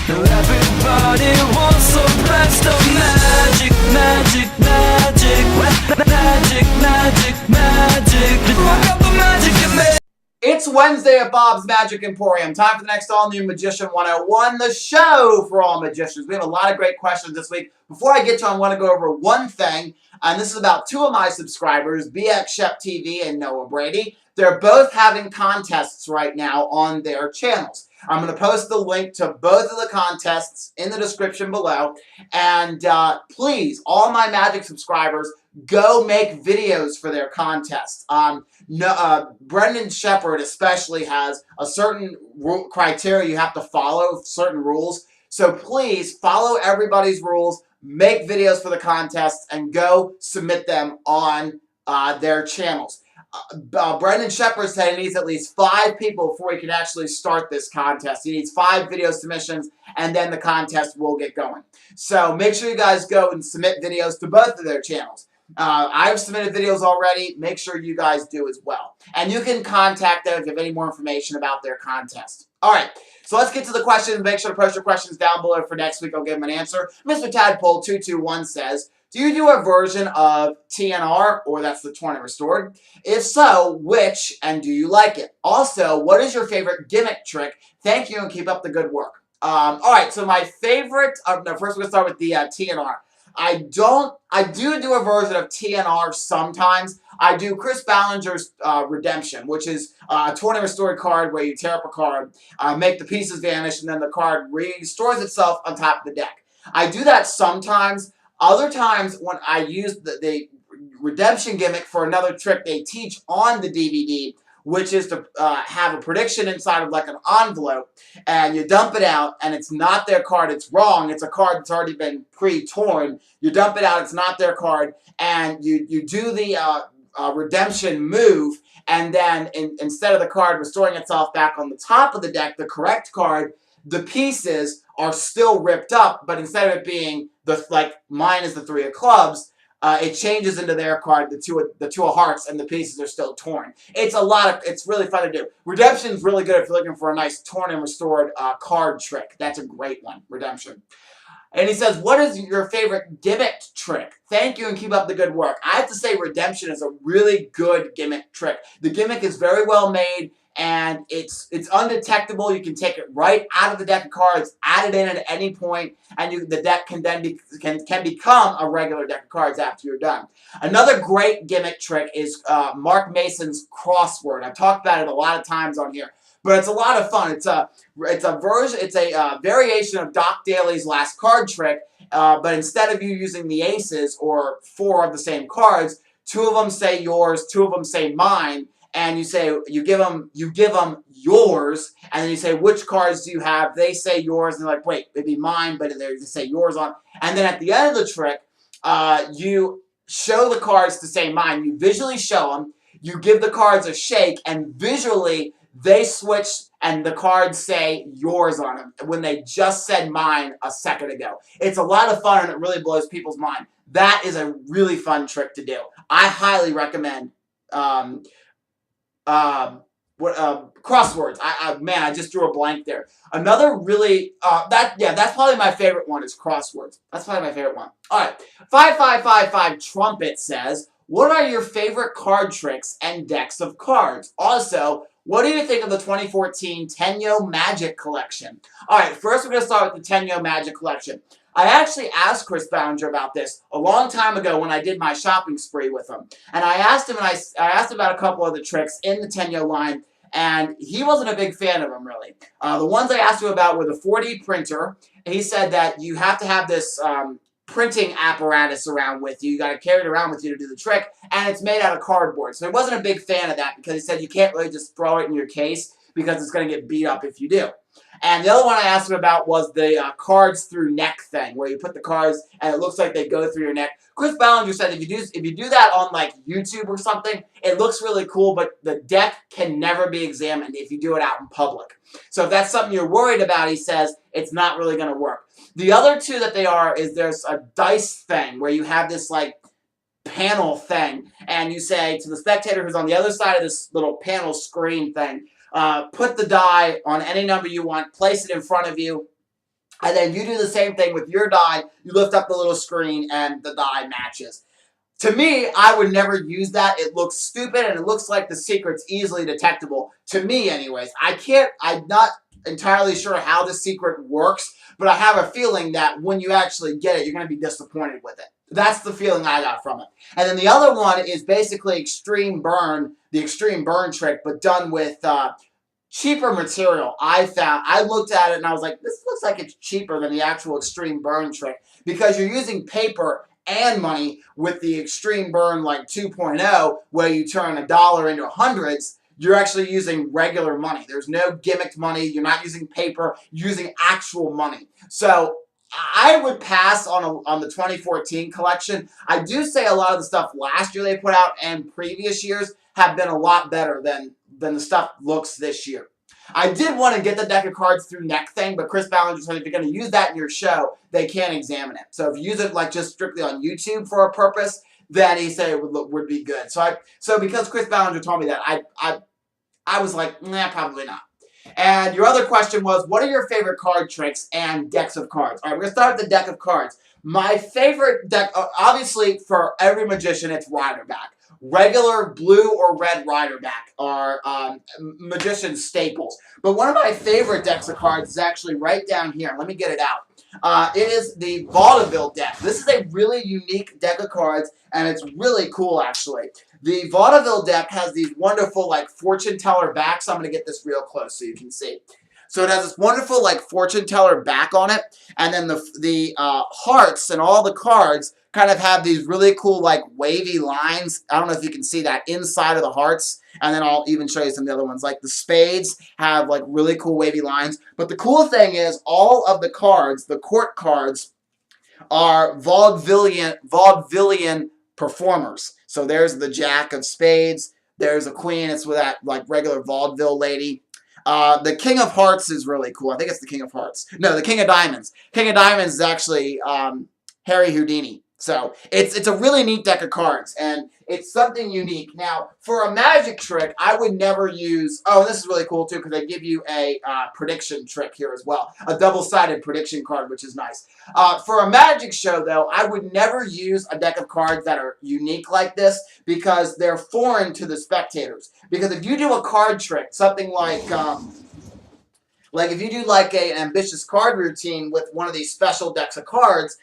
Everybody wants some blast of magic, magic, magic, magic, magic, magic. Look up the magic in me. It's Wednesday at Bob's Magic Emporium. Time for the next all-new Magician 101, the show for all magicians. We have a lot of great questions this week. Before I get to them, I want to go over one thing, and this is about two of my subscribers, BX Shep TV and Noah Brady. They're both having contests right now on their channels. I'm going to post the link to both of the contests in the description below. And please, all my Magic subscribers, go make videos for their contests. Brendan Shepard especially has a certain criteria you have to follow, certain rules. So please follow everybody's rules, make videos for the contests, and go submit them on their channels. Brendan Shepard said he needs at least 5 people before he can actually start this contest. He needs 5 video submissions, and then the contest will get going. So make sure you guys go and submit videos to both of their channels. I've submitted videos already. Make sure you guys do as well. And you can contact them if you have any more information about their contest. All right, so let's get to the questions. Make sure to post your questions down below for next week. I'll give them an answer. Mr. Tadpole221 says, do you do a version of TNR, or that's the Torn and Restored? If so, which, and do you like it? Also, what is your favorite gimmick trick? Thank you, and keep up the good work. All right, so my favorite, no, first we're going to start with the TNR. I do a version of TNR sometimes. I do Chris Ballinger's Redemption, which is a Torn and Restored card where you tear up a card, make the pieces vanish, and then the card restores itself on top of the deck. I do that sometimes. Other times when I use the Redemption gimmick for another trick they teach on the DVD, which is to have a prediction inside of like an envelope, and you dump it out, and it's not their card, it's wrong, it's a card that's already been pre-torn, you dump it out, it's not their card, and you do the Redemption move, and then instead of the card restoring itself back on the top of the deck, the correct card, the pieces are still ripped up, but instead of it being like mine is the 3 of clubs, it changes into their card, the two of hearts, and the pieces are still torn. It's really fun to do. Redemption's really good if you're looking for a nice torn and restored card trick. That's a great one, Redemption. And he says, what is your favorite gimmick trick? Thank you, and keep up the good work. I have to say Redemption is a really good gimmick trick. The gimmick is very well made, and it's undetectable. You can take it right out of the deck of cards, add it in at any point, and the deck can then can become a regular deck of cards after you're done. Another great gimmick trick is Mark Mason's crossword. I've talked about it a lot of times on here, but it's a lot of fun. It's a variation of Doc Daly's last card trick, but instead of you using the aces or 4 of the same cards, 2 of them say yours, 2 of them say mine. And you give them yours, and then you say, which cards do you have? They say yours, and they're like, wait, it'd be mine, but they say yours on. And then at the end of the trick, you show the cards to say mine. You visually show them. You give the cards a shake, and visually they switch, and the cards say yours on them when they just said mine a second ago. It's a lot of fun, and it really blows people's mind. That is a really fun trick to do. I highly recommend. Crosswords. Man, I just drew a blank there. Another really, that's probably my favorite one is crosswords. That's probably my favorite one. All right, 5555 Trumpet says, what are your favorite card tricks and decks of cards? Also, what do you think of the 2014 Tenyo Magic Collection? All right, first we're going to start with the Tenyo Magic Collection. I actually asked Chris Ballinger about this a long time ago when I did my shopping spree with him. And I asked him, I asked about a couple of the tricks in the Tenyo line, and he wasn't a big fan of them, really. The ones I asked him about were the 4D printer. He said that you have to have this printing apparatus around with you. You got to carry it around with you to do the trick, and it's made out of cardboard. So he wasn't a big fan of that because he said you can't really just throw it in your case because it's going to get beat up if you do. And the other one I asked him about was the cards through neck thing, where you put the cards and it looks like they go through your neck. Chris Ballinger said if you do that on like YouTube or something, it looks really cool, but the deck can never be examined if you do it out in public. So if that's something you're worried about, he says, it's not really going to work. The other two that there's a dice thing where you have this like panel thing, and you say to the spectator who's on the other side of this little panel screen thing, put the die on any number you want, place it in front of you, And then you do the same thing with your die. You lift up the little screen and the die matches. To me, I would never use that. It looks stupid and it looks like the secret's easily detectable. To me, anyways. I'm not entirely sure how the secret works, but I have a feeling that when you actually get it, you're going to be disappointed with it. That's the feeling I got from it. And then the other one is basically Extreme Burn, the Extreme Burn trick, but done with cheaper material. I looked at it and I was like, this looks like it's cheaper than the actual Extreme Burn trick because you're using paper and money with the Extreme Burn like 2.0 where you turn $1 into hundreds. You're actually using regular money. There's no gimmicked money. You're not using paper. You're using actual money. So I would pass on the 2014 collection. I do say a lot of the stuff last year they put out and previous years have been a lot better than the stuff looks this year. I did want to get the deck of cards through neck thing, but Chris Ballinger said if you're going to use that in your show, they can't examine it. So if you use it like just strictly on YouTube for a purpose, then he said it would be good. So because Chris Ballinger told me that, I was like, nah, probably not. And your other question was, what are your favorite card tricks and decks of cards? All right, we're going to start with the deck of cards. My favorite deck, obviously for every magician, it's Rider Back. Regular blue or red Rider Back are magician staples. But one of my favorite decks of cards is actually right down here. Let me get it out. It is the Vaudeville deck. This is a really unique deck of cards, and it's really cool, actually. The Vaudeville deck has these wonderful, like, fortune teller backs. I'm going to get this real close so you can see. So it has this wonderful, like, fortune teller back on it, and then the hearts and all the cards kind of have these really cool, like, wavy lines. I don't know if you can see that inside of the hearts, and then I'll even show you some of the other ones. Like, the spades have, like, really cool wavy lines. But the cool thing is all of the cards, the court cards, are vaudevillian performers. So there's the Jack of Spades. There's a Queen. It's with that, like, regular vaudeville lady. The King of Hearts is really cool. I think it's the King of Hearts. No, the King of Diamonds. King of Diamonds is actually Harry Houdini. So it's a really neat deck of cards, and it's something unique. Now, for a magic trick, I would never use... Oh, and this is really cool, too, because they give you a prediction trick here as well. A double-sided prediction card, which is nice. For a magic show, though, I would never use a deck of cards that are unique like this because they're foreign to the spectators. Because if you do a card trick, something like if you do like an ambitious card routine with one of these special decks of cards,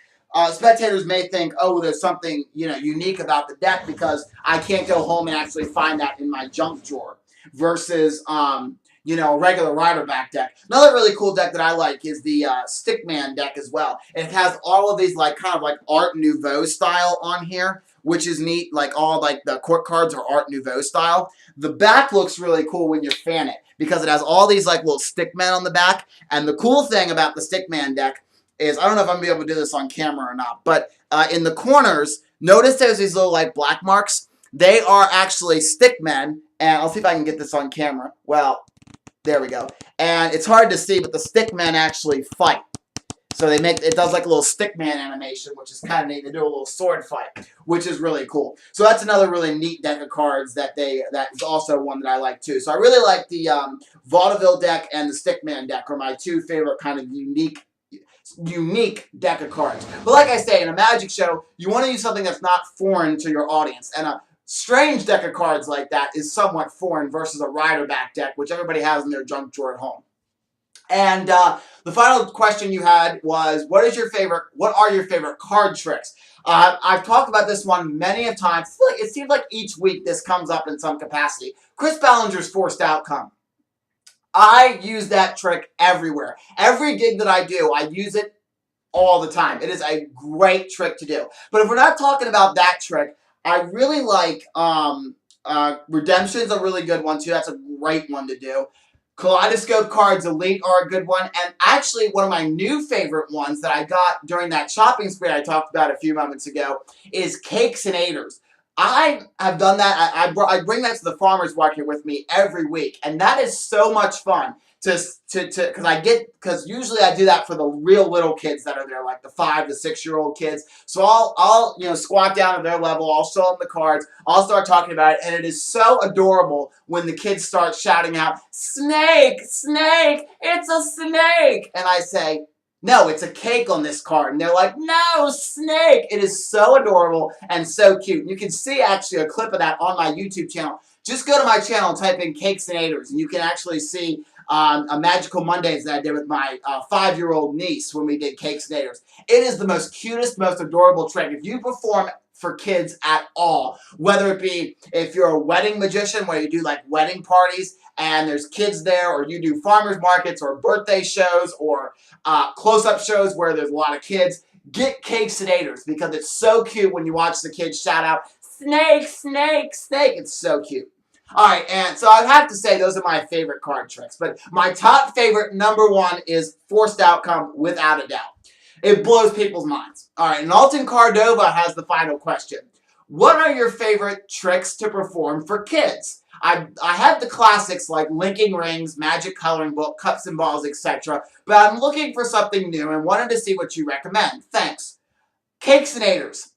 spectators may think, oh, there's something, unique about the deck because I can't go home and actually find that in my junk drawer versus, a regular Rider Back deck. Another really cool deck that I like is the Stickman deck as well. It has all of these, kind of Art Nouveau style on here, which is neat. All the court cards are Art Nouveau style. The back looks really cool when you fan it because it has all these, little stickmen on the back. And the cool thing about the Stickman deck is, I don't know if I'm going to be able to do this on camera or not, but in the corners, notice there's these little, black marks. They are actually stickmen, and I'll see if I can get this on camera. Well, there we go. And it's hard to see, but the stickmen actually fight. So it does a little stickman animation, which is kind of neat. They do a little sword fight, which is really cool. So that's another really neat deck of cards that is also one that I like too. So I really like the Vaudeville deck and the Stickman deck are my two favorite kind of unique deck of cards. But like I say, in a magic show, you want to use something that's not foreign to your audience. And a strange deck of cards like that is somewhat foreign versus a Rider Back deck, which everybody has in their junk drawer at home. And the final question you had was, what are your favorite card tricks? I've talked about this one many a times. It seems like each week this comes up in some capacity. Chris Ballinger's Forced Outcome. I use that trick everywhere. Every gig that I do, I use it all the time. It is a great trick to do. But if we're not talking about that trick, I really like Redemption's a really good one too. That's a great one to do. Kaleidoscope Cards Elite are a good one. And actually, one of my new favorite ones that I got during that shopping spree I talked about a few moments ago is Cakes and Aiders. I have done that. I bring that to the farmer's market with me every week, and that is so much fun because usually I do that for the real little kids that are there, like the 5 to 6-year-old kids. So I'll squat down to their level. I'll show them the cards. I'll start talking about it, and it is so adorable when the kids start shouting out, "Snake, snake, it's a snake!" And I say, No, it's a cake on this card. And they're like, no, snake. It is so adorable and so cute. You can see actually a clip of that on my YouTube channel. Just go to my channel and type in Cakes-Nators, and you can actually see a Magical Mondays that I did with my 5-year-old niece when we did Cakes-Nators. It is the most cutest, most adorable trick. If you perform for kids at all, whether it be if you're a wedding magician where you do like wedding parties and there's kids there, or you do farmers markets or birthday shows or close-up shows where there's a lot of kids, get Cakes-Nators because it's so cute when you watch the kids shout out, snake, snake, snake. It's so cute. All right, and so I'd have to say those are my favorite card tricks, but my top favorite, number one, is Forced Outcome, without a doubt. It blows people's minds. All right, and Alton Cordova has the final question. What are your favorite tricks to perform for kids? I have the classics like linking rings, magic coloring book, cups and balls, etc. But I'm looking for something new and wanted to see what you recommend. Thanks. Cakes-Nators.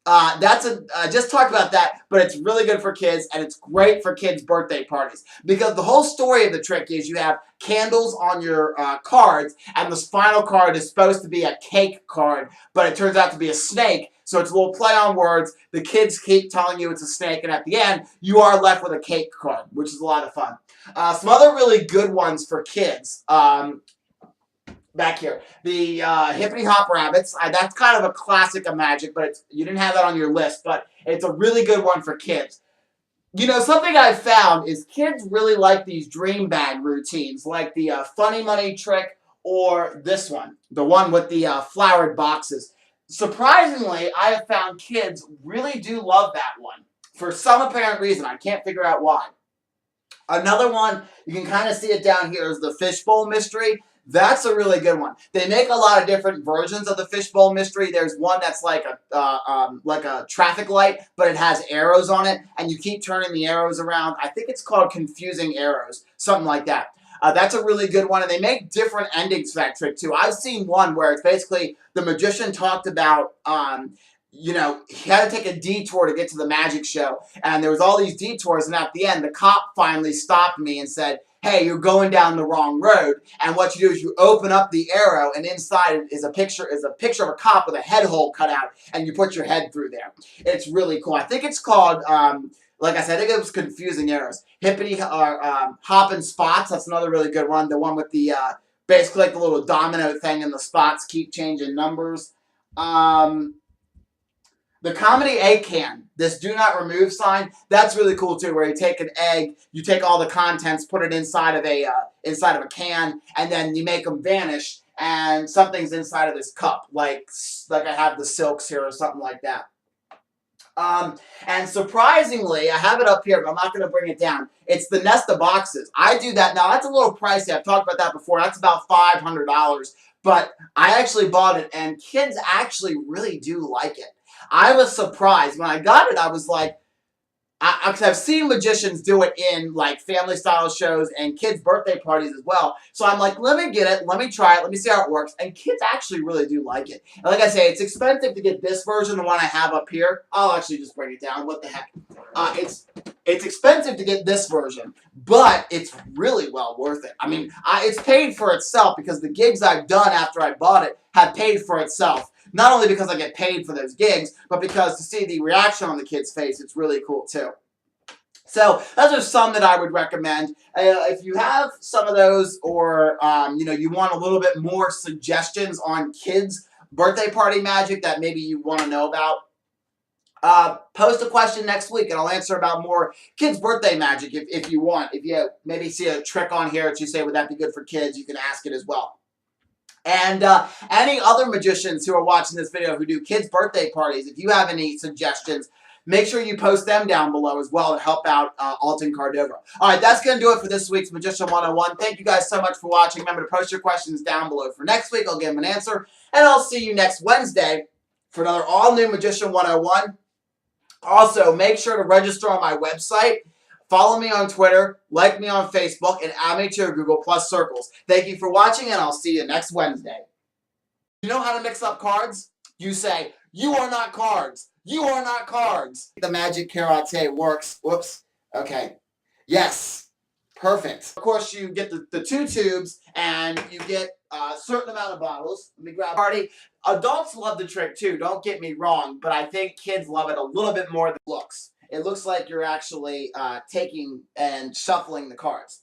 Just talked about that, but it's really good for kids and it's great for kids' birthday parties because the whole story of the trick is you have candles on your cards, and this final card is supposed to be a cake card, but it turns out to be a snake. So it's a little play on words. The kids keep telling you it's a snake, and at the end, you are left with a cake card, which is a lot of fun. Some other really good ones for kids. Back here, the Hippity Hop Rabbits. That's kind of a classic of magic, but you didn't have that on your list, but it's a really good one for kids. You know, something I've found is kids really like these dream bag routines, like the funny money trick or this one, the one with the flowered boxes. Surprisingly, I have found kids really do love that one for some apparent reason. I can't figure out why. Another one, you can kind of see it down here, is the Fishbowl Mystery. That's a really good one. They make a lot of different versions of the Fishbowl Mystery. There's one that's like a traffic light, but it has arrows on it, and you keep turning the arrows around. I think it's called Confusing Arrows, something like that. That's a really good one, and they make different endings for that trick, too. I've seen one where it's basically the magician talked about, you know, he had to take a detour to get to the magic show, and there was all these detours, and at the end, the cop finally stopped me and said, hey, you're going down the wrong road. And what you do is you open up the arrow, and inside is a picture of a cop with a head hole cut out, and you put your head through there. It's really cool. I think it's called, like I said, I think it was Confusing Arrows. Hippity Hop and Spots. That's another really good one. The one with the basically like the little domino thing, and the spots keep changing numbers. The Comedy Egg Can, this do not remove sign, that's really cool too, where you take an egg, you take all the contents, put it inside of a can, and then you make them vanish, and something's inside of this cup, like I have the silks here or something like that. And surprisingly, I have it up here, but I'm not going to bring it down. It's the Nest of Boxes. I do that. Now, that's a little pricey. I've talked about that before. That's about $500. But I actually bought it, and kids actually really do like it. I was surprised. When I got it, I was like, because I've seen magicians do it in like family style shows and kids' birthday parties as well. So I'm like, let me get it, let me try it, let me see how it works. And kids actually really do like it. And like I say, it's expensive to get this version, the one I have up here. I'll actually just bring it down. What the heck? It's expensive to get this version, but it's really well worth it. I mean, it's paid for itself because the gigs I've done after I bought it have paid for itself. Not only because I get paid for those gigs, but because to see the reaction on the kid's face, it's really cool too. So those are some that I would recommend. If you have some of those, or you know, you want a little bit more suggestions on kids' birthday party magic that maybe you want to know about, post a question next week and I'll answer about more kids' birthday magic if you want. If you maybe see a trick on here that you say, would that be good for kids, you can ask it as well. And any other magicians who are watching this video who do kids' birthday parties, if you have any suggestions, make sure you post them down below as well to help out Alton Cordova. All right, that's going to do it for this week's Magician 101. Thank you guys so much for watching. Remember to post your questions down below for next week. I'll give them an answer. And I'll see you next Wednesday for another all-new Magician 101. Also, make sure to register on my website. Follow me on Twitter, like me on Facebook, and add me to your Google Plus circles. Thank you for watching, and I'll see you next Wednesday. You know how to mix up cards? You say, you are not cards. You are not cards. The magic karate works. Whoops. Okay. Yes. Perfect. Of course, you get the two tubes, and you get a certain amount of bottles. Let me grab party. Adults love the trick too, don't get me wrong, but I think kids love it a little bit more than it looks. It looks like you're actually taking and shuffling the cards.